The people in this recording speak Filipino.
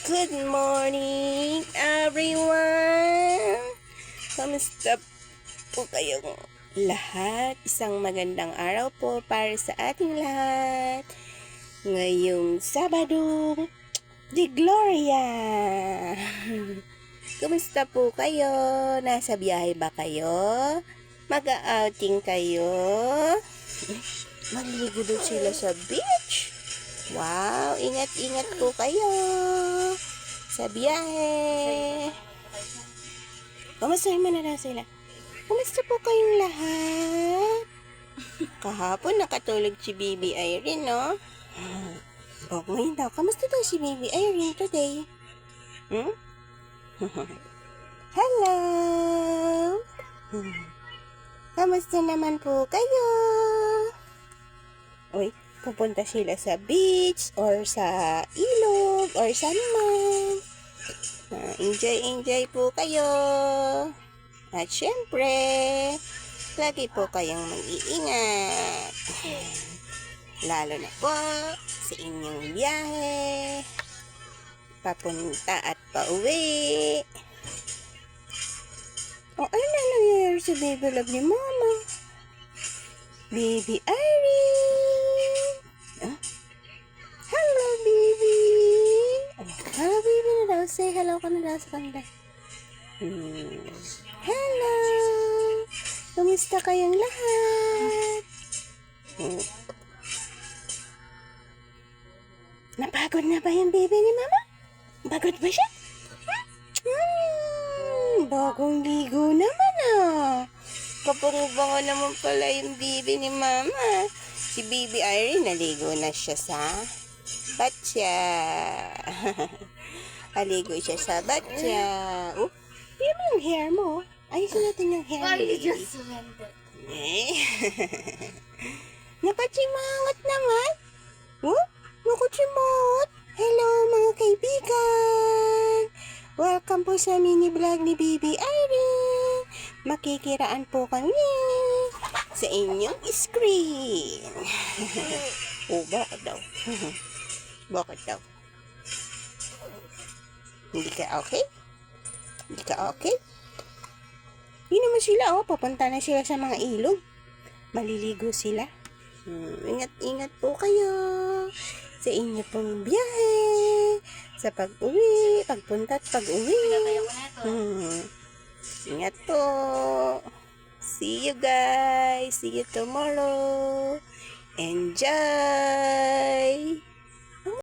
Good morning, everyone! Kamusta po kayong lahat? Isang magandang araw po para sa ating lahat. Ngayong Sabado de Gloria! Kamusta po kayo? Nasa biyahe ba kayo? Mag-outing kayo? Maliligo doon sila sa beach? Wow, ingat-ingat po kayo sa biyahe. Kamustahin mo na lang sila. Kamusta po kayong lahat? Kahapon nakatulog si Baby Irene, no? O, ngayon daw, kamusta daw si Baby Irene today? Hello! Kamusta naman po kayo? Uy, pupunta sila sa beach or sa ilog or saan man. Enjoy po kayo. At syempre, lagi po kayong mag-iingat. Lalo na po sa inyong biyahe. Papunta at pauwi. O, ano na nangyayari sa baby love ni Mama? Baby Irene! Hello, baby! Hello, baby na daw. Say hello ka na daw sa kanila. Hello! Kumusta kayong lahat? Napagod na ba yung baby ni Mama? Pagod ba siya? Bagong ligo naman ah. Kapangubango naman pala yung baby ni Mama. Si Baby Irene, naligo na siya sa batya. Aligo siya sa batya. Oh, tingnan mo yung hair mo. Ayusin natin yung hair mo. Why you just went it? Napachimangat naman. Oh, nakuchimangat. Hello mga kaibigan. Welcome po sa mini vlog ni Baby Irene. Makikiraan po kami sa inyong screen. Oh, bakit daw? Bakit daw? Hindi ka okay? Hindi ka okay? Yun naman sila, oh. Papunta na sila sa mga ilog. Maliligo sila. Ingat-ingat po kayo sa inyo pong biyahe, sa pag-uwi, pagpunta at pag-uwi. Ingat po. See you guys. See you tomorrow. Enjoy!